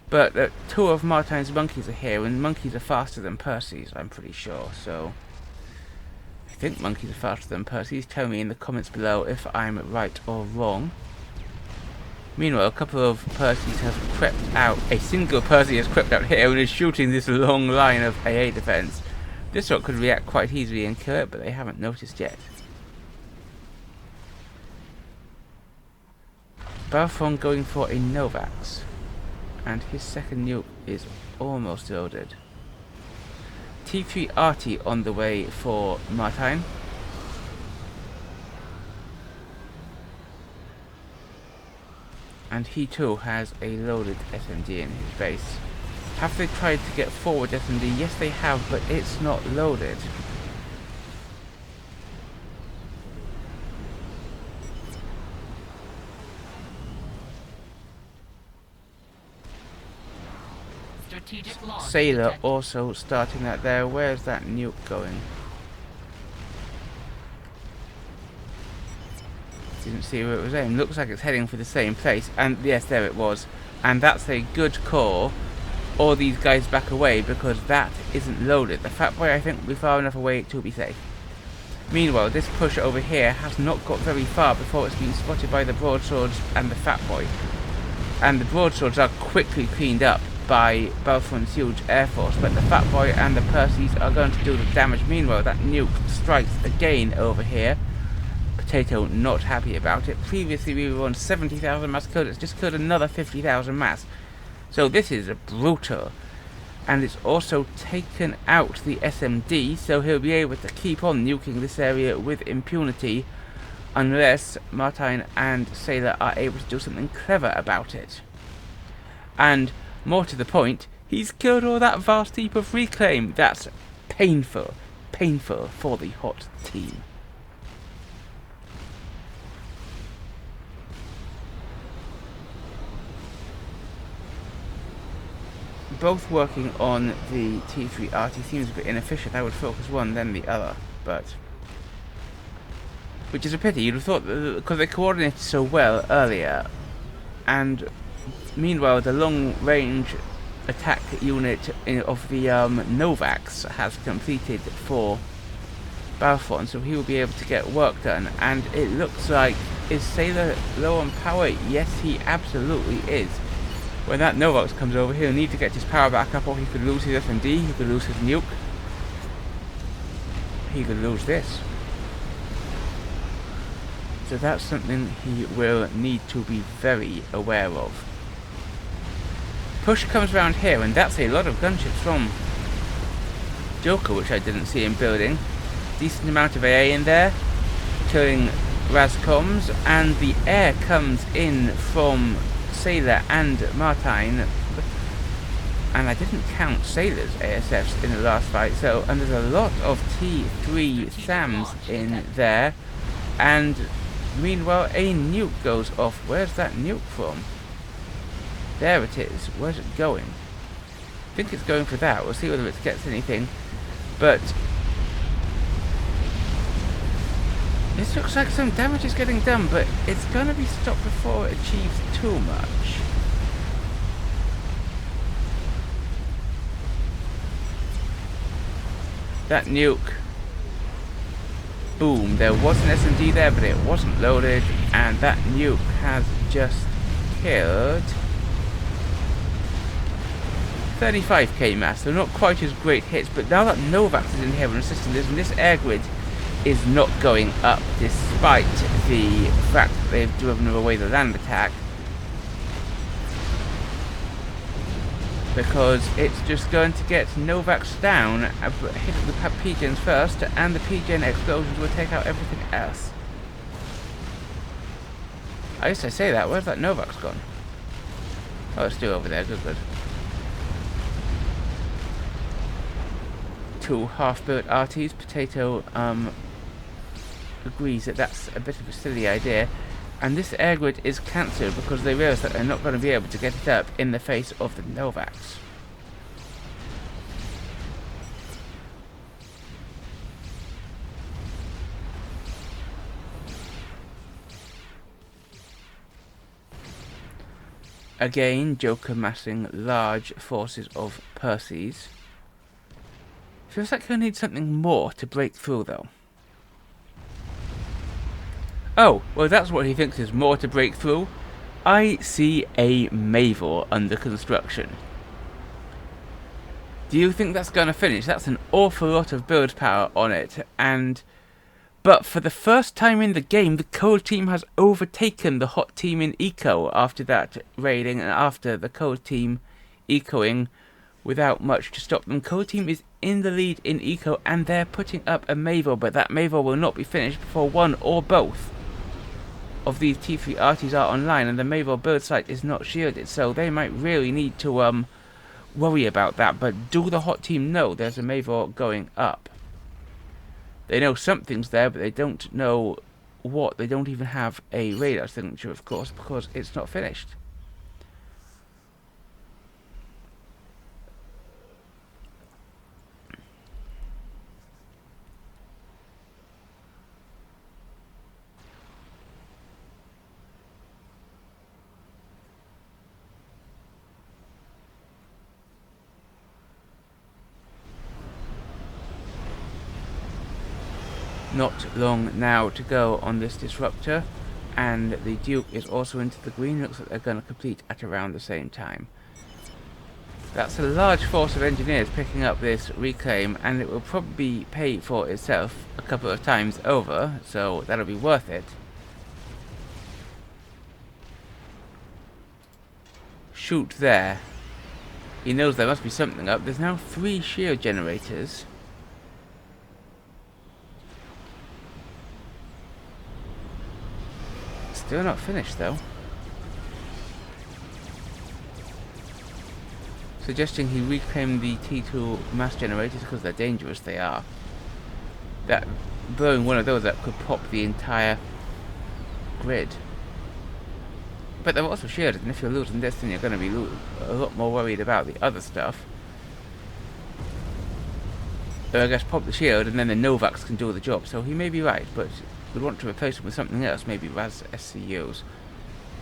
But two of Martine's monkeys are here, and monkeys are faster than Percy's, I'm pretty sure. So I think monkeys are faster than Percy's. Tell me in the comments below if I'm right or wrong. Meanwhile, a couple of Percy's have crept out. A single Percy has crept out here and is shooting this long line of AA defense. This one could react quite easily and kill it, but they haven't noticed yet. Balfron going for a Novax. And his second nuke is almost loaded. T3 Arty on the way for Martine. And he too has a loaded SMG in his base. Have they tried to get forward SMD? Yes they have, but it's not loaded. Sailor also starting that there. Where's that nuke going? Didn't see where it was aimed. Looks like it's heading for the same place. And yes, there it was. And that's a good call. All these guys back away because that isn't loaded. The Fat Boy I think will be far enough away to be safe. Meanwhile, this push over here has not got very far before it's been spotted by the broadswords and the Fat Boy. And the broadswords are quickly cleaned up by Balfron's huge air force, but the Fat Boy and the Percys are going to do the damage. Meanwhile, that nuke strikes again over here. Potato not happy about it. Previously we were on 70,000 mass killed. It's just killed another 50,000 mass. So this is brutal. And it's also taken out the SMD, so he'll be able to keep on nuking this area with impunity unless Martine and Sailor are able to do something clever about it. And more to the point, he's killed all that vast heap of reclaim. That's painful. Painful for the hot team. Both working on the T3 RT seems a bit inefficient. I would focus one then the other, but which is a pity. You'd have thought that because they coordinated so well earlier, and meanwhile the long range attack unit of the Novax has completed for Balfron, so he will be able to get work done. And it looks like, is Sailor low on power? Yes, he absolutely is. When that Novax comes over, he'll need to get his power back up, or he could lose his SMD, he could lose his nuke. He could lose this. So that's something he will need to be very aware of. Push comes around here, and that's a lot of gunships from Jokr, which I didn't see him building. Decent amount of AA in there, killing Razcoms, and the air comes in from Sailor and Martine, and I didn't count Sailor's ASFs in the last fight, so, and there's a lot of T3 SAMs in there, and meanwhile a nuke goes off. Where's that nuke from? There it is. Where's it going? I think it's going for that. We'll see whether it gets anything, but this looks like some damage is getting done, but it's going to be stopped before it achieves too much. That nuke Boom, there was an SMD there, but it wasn't loaded, and that nuke has just killed 35k mass, so not quite as great hits, but now that Novax is in here and assisting this, and this air grid is not going up, despite the fact that they've driven away the land attack, because it's just going to get Novax down, hit the PGens first, and the PGen explosions will take out everything else. I used to say that, where's that Novax gone? Oh, it's still over there, good. Two half-built RTs. Potato agrees that that's a bit of a silly idea, and this air grid is cancelled because they realise that they're not going to be able to get it up in the face of the Novax. Again, Jokr massing large forces of Perseus. Feels like he'll need something more to break through, though. Oh, well, that's what he thinks is more to break through. I see a Mavor under construction. Do you think that's going to finish? That's an awful lot of build power on it, but for the first time in the game, the cold team has overtaken the hot team in eco after that raiding, and after the cold team ecoing without much to stop them. Cold team is in the lead in eco, and they're putting up a Mavor, but that Mavor will not be finished before one or both of these T3 RTs are online, and the Mavor build site is not shielded, so they might really need to worry about that. But do the hot team know there's a Mavor going up? They know something's there, but they don't know what. They don't even have a radar signature, of course, because it's not finished. Not long now to go on this disruptor, and the Duke is also into the green. Looks like they're going to complete at around the same time. That's a large force of engineers picking up this reclaim, and it will probably pay for itself a couple of times over, so that'll be worth it. Shoot there. He knows there must be something up. There's now 3 shield generators. Still not finished, though. Suggesting he reclaim the T2 mass generators because they're dangerous. They are. That blowing one of those up could pop the entire grid. But they're also shielded, and if you're losing this, then you're going to be a lot more worried about the other stuff. So I guess pop the shield, and then the Novax can do the job. So he may be right, but would want to replace him with something else, maybe Raz SCUs.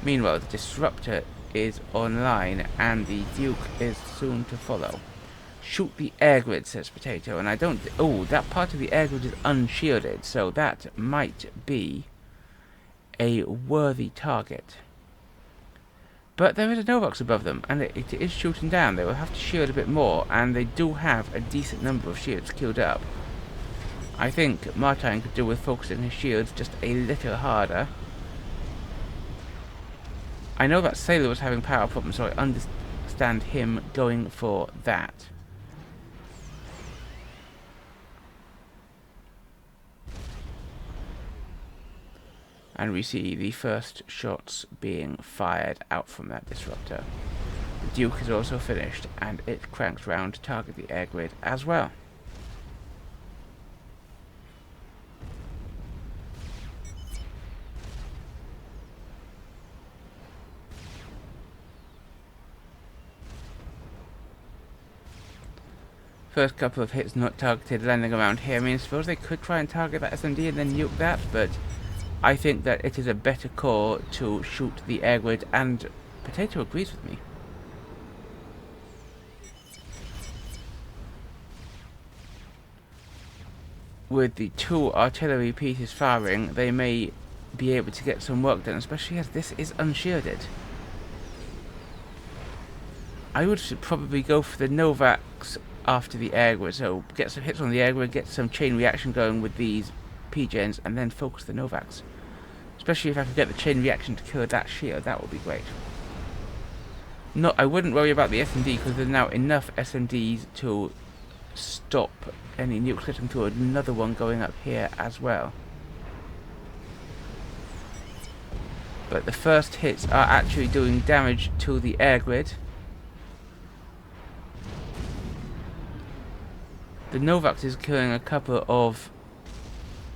Meanwhile, the Disruptor is online, and the Duke is soon to follow. Shoot the air grid, says Potato, and I don't... Oh, that part of the air grid is unshielded, so that might be a worthy target. But there is a Novax above them, and it is shooting down. They will have to shield a bit more, and they do have a decent number of shields queued up. I think Martin could do with focusing his shields just a little harder. I know that Sailor was having power problems, so I understand him going for that. And we see the first shots being fired out from that disruptor. The Duke is also finished, and it cranks round to target the air grid as well. First couple of hits not targeted, landing around here. I mean, I suppose they could try and target that SMD and then nuke that, but I think that it is a better call to shoot the air grid, and Potato agrees with me. with the 2 artillery pieces firing, they may be able to get some work done, especially as this is unshielded. I would probably go for the Novaks after the air grid, so get some hits on the air grid, get some chain reaction going with these P-gens, and then focus the Novaks. Especially if I could get the chain reaction to kill that shield, that would be great. No, I wouldn't worry about the SMD because there's now enough SMDs to stop any nukes getting to another one going up here as well. But the first hits are actually doing damage to the air grid. The Novaks is killing a couple of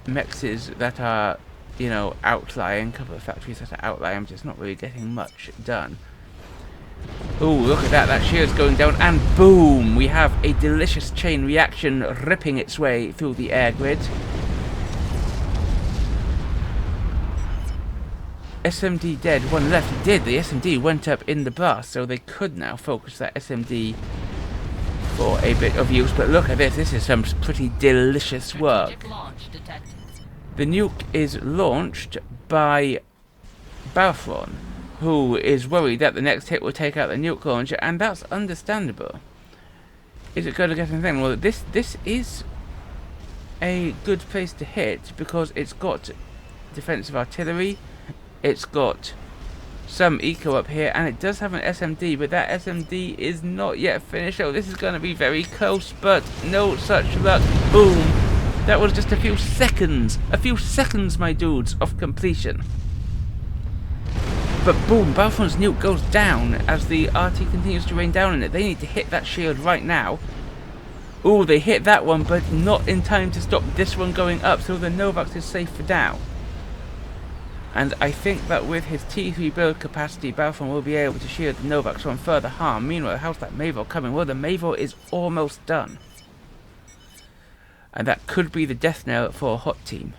mexes that are, you know, outlying, a couple of factories that are outlying, just not really getting much done. Oh, look at that, that shield's going down, and boom! We have a delicious chain reaction ripping its way through the air grid. SMD dead, one left. It did, the SMD went up in the blast, so they could now focus that SMD for a bit of use, but look at this, this is some pretty delicious work. The nuke is launched by Balfron, who is worried that the next hit will take out the nuke launcher, and that's understandable. Is it going to get anything? Well, this is a good place to hit because it's got defensive artillery, it's got some eco up here, and it does have an SMD, but that SMD is not yet finished. Oh, this is going to be very close, but no such luck. Boom! That was just a few seconds, my dudes, of completion. But boom, Balfron's nuke goes down as the RT continues to rain down on it. They need to hit that shield right now. Ooh, they hit that one, but not in time to stop this one going up, so the Novaks is safe for now. And I think that with his T3 build capacity, Balfron will be able to shield the Novaks from further harm. Meanwhile, how's that Mavor coming? Well, the Mavor is almost done. And that could be the death knell for a hot team.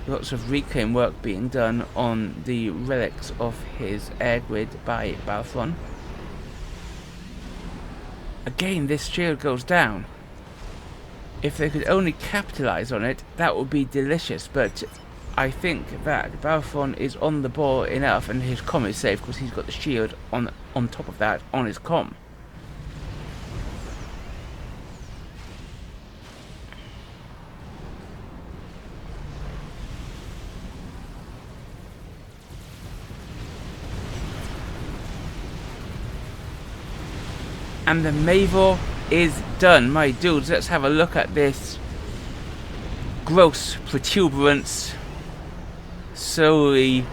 Lots of reclaim work being done on the relics of his air grid by Balfron. Again, this shield goes down. If they could only capitalize on it, that would be delicious, but I think that Balfron is on the ball enough, and his comm is safe because he's got the shield on top of that on his comm. And the Mavor is done. My dudes, let's have a look at this gross protuberance slowly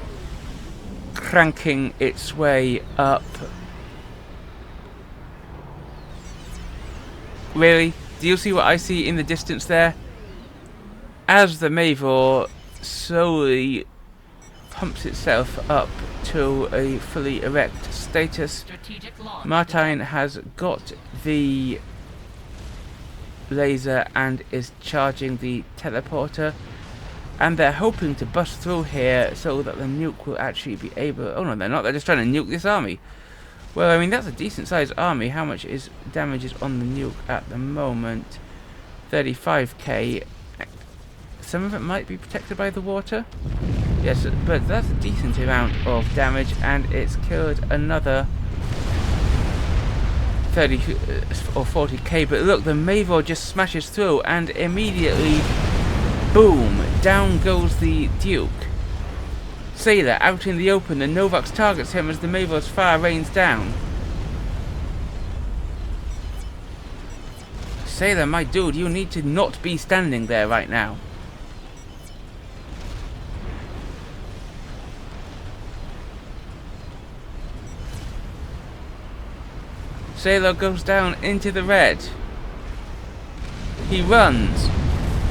cranking its way up. Really? Do you see what I see in the distance there? As the Mavor slowly pumps itself up to a fully erect status, Martine has got the laser and is charging the teleporter, and they're hoping to bust through here so that the nuke will actually be able... Oh no, they're not, they're just trying to nuke this army. Well, I mean, that's a decent sized army. How much is damages on the nuke at the moment? 35k. Some of it might be protected by the water. Yes, but that's a decent amount of damage, and it's killed another 30 or 40k. But look, the Mavor just smashes through, and immediately, boom, down goes the Duke. Sailor out in the open, the Novaks targets him as the Mavor's fire rains down. Sailor, my dude, you need to not be standing there right now. Sailor goes down into the red. He runs,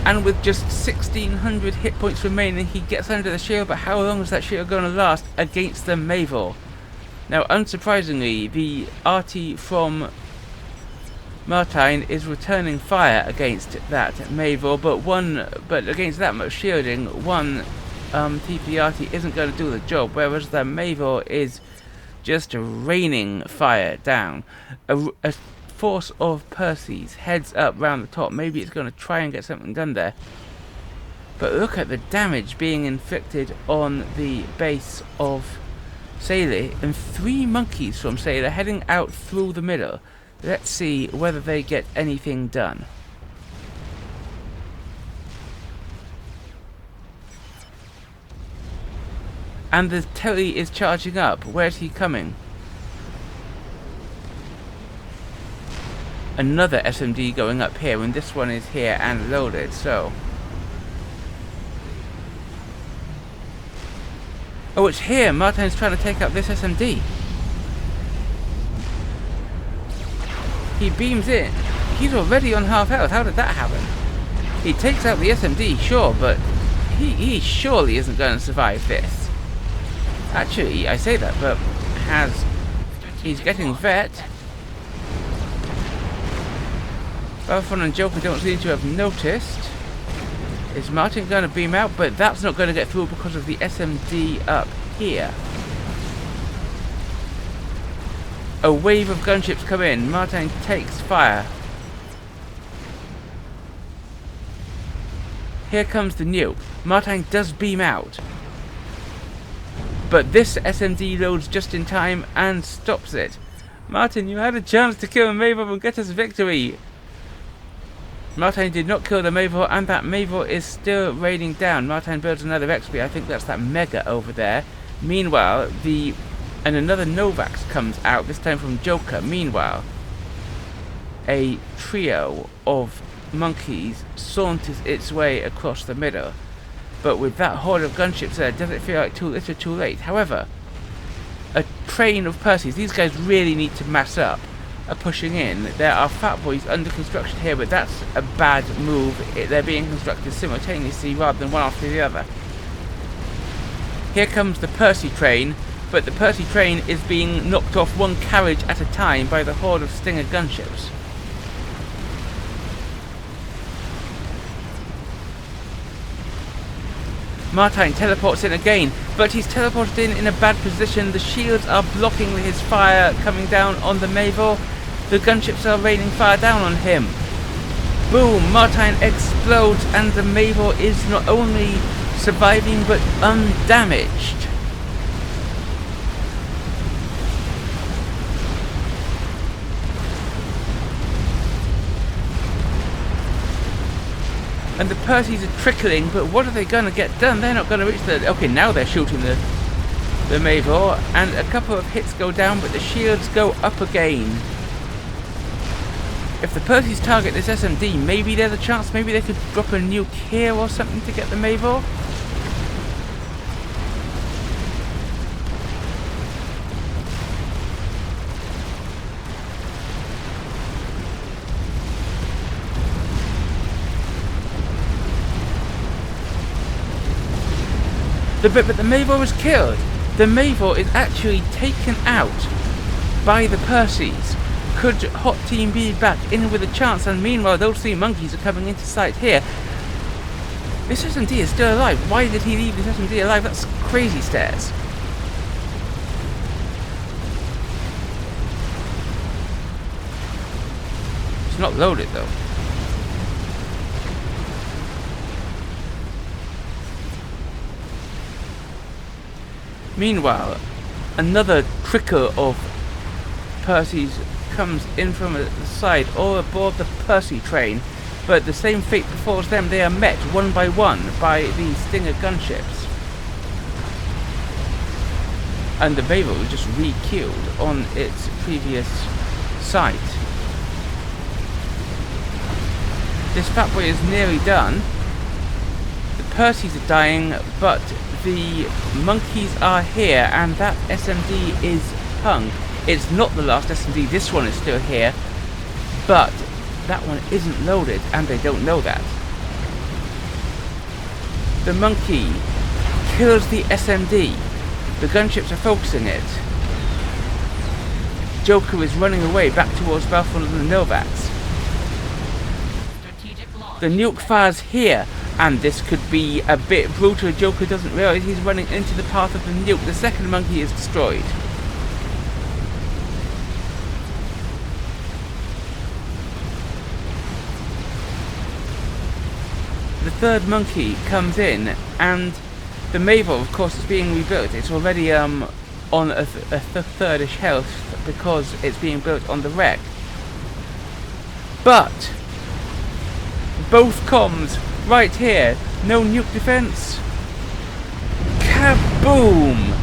and with just 1600 hit points remaining, he gets under the shield. But how long is that shield going to last against the Mavor? Now, unsurprisingly, the RT from Martine is returning fire against that Mavor, but against that much shielding, one TPRT isn't going to do the job, whereas the Mavor is just raining fire down. A force of Percy's heads up round the top. Maybe it's going to try and get something done there. But look at the damage being inflicted on the base of Sailor, and 3 monkeys from Sailor heading out through the middle. Let's see whether they get anything done. And the telly is charging up. Where's he coming? Another SMD going up here, and this one is here and loaded, so... Oh, it's here! Martin's trying to take out this SMD. He beams in. He's already on half health. How did that happen? He takes out the SMD, sure, but he surely isn't going to survive this. Actually, I say that, but he's getting vet. Balfron and Jokr don't seem to have noticed. Is Martin going to beam out? But that's not going to get through because of the SMD up here. A wave of gunships come in. Martin takes fire. Here comes the nuke. Martin does beam out. But this SMD loads just in time and stops it. Martin, you had a chance to kill Mavor and get us victory. Martin did not kill the Mavor, and that Mavor is still raining down. Martin builds another XP. I think that's that Mega over there. Meanwhile, another Novax comes out, this time from Jokr. Meanwhile, a trio of monkeys saunters its way across the middle. But with that horde of gunships there, does it feel like too little too late? However, a train of Percys, these guys really need to mass up, are pushing in. There are fat boys under construction here, but that's a bad move. They're being constructed simultaneously rather than one after the other. Here comes the Percy train, but the Percy train is being knocked off one carriage at a time by the horde of Stinger gunships. Martin teleports in again, but he's teleported in a bad position. The shields are blocking his fire coming down on the Mavor. The gunships are raining fire down on him. Boom! Martin explodes, and the Mavor is not only surviving but undamaged. And the Percys are trickling, but what are they going to get done? They're not going to reach the... Okay, now they're shooting the Mavor, and a couple of hits go down, but the shields go up again. If the Percys target this SMD, maybe there's a chance, maybe they could drop a nuke here or something to get the Mavor. But the Mavor was killed. The Mavor is actually taken out by the Percys. Could Hot Team be back in with a chance? And meanwhile, those 3 monkeys are coming into sight here. This SMD is still alive. Why did he leave this SMD alive? That's crazy stairs. It's not loaded though. Meanwhile, another trickle of Percys comes in from the side, all aboard the Percy train, but the same fate befalls them. They are met one by one by the Stinger gunships. And the Mavor was just re-killed on its previous site. This fat boy is nearly done. The Percys are dying, but the monkeys are here, and that SMD is hung. It's not the last SMD, this one is still here, but that one isn't loaded, and they don't know that. The monkey kills the SMD. The gunships are focusing it. Jokr is running away back towards Balfron and the Novax. The nuke fires here, And this could be a bit brutal. Jokr doesn't realise he's running into the path of the nuke. The second monkey is destroyed. The third monkey comes in, and the Mavor, of course, is being rebuilt. It's already on a thirdish health because it's being built on the wreck. But both comms right here, no nuke defense. Kaboom!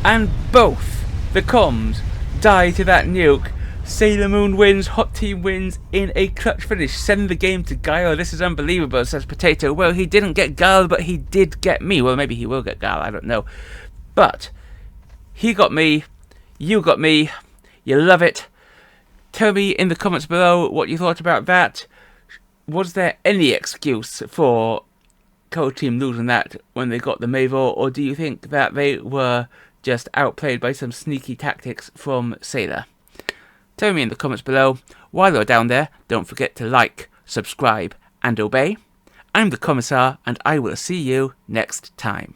And both the comms die to that nuke. Sailor Moon wins, Hot Team wins in a clutch finish. Send the game to Guile. This is unbelievable, says Potato. Well, he didn't get Guile, but he did get me. Well, maybe he will get Guile, I don't know. But he got me, you got me, you love it. Tell me in the comments below what you thought about that. Was there any excuse for Code Team losing that when they got the Mavor, or do you think that they were just outplayed by some sneaky tactics from Sailor? Tell me in the comments below. While you're down there, don't forget to like, subscribe, and obey. I'm TheCommissar, and I will see you next time.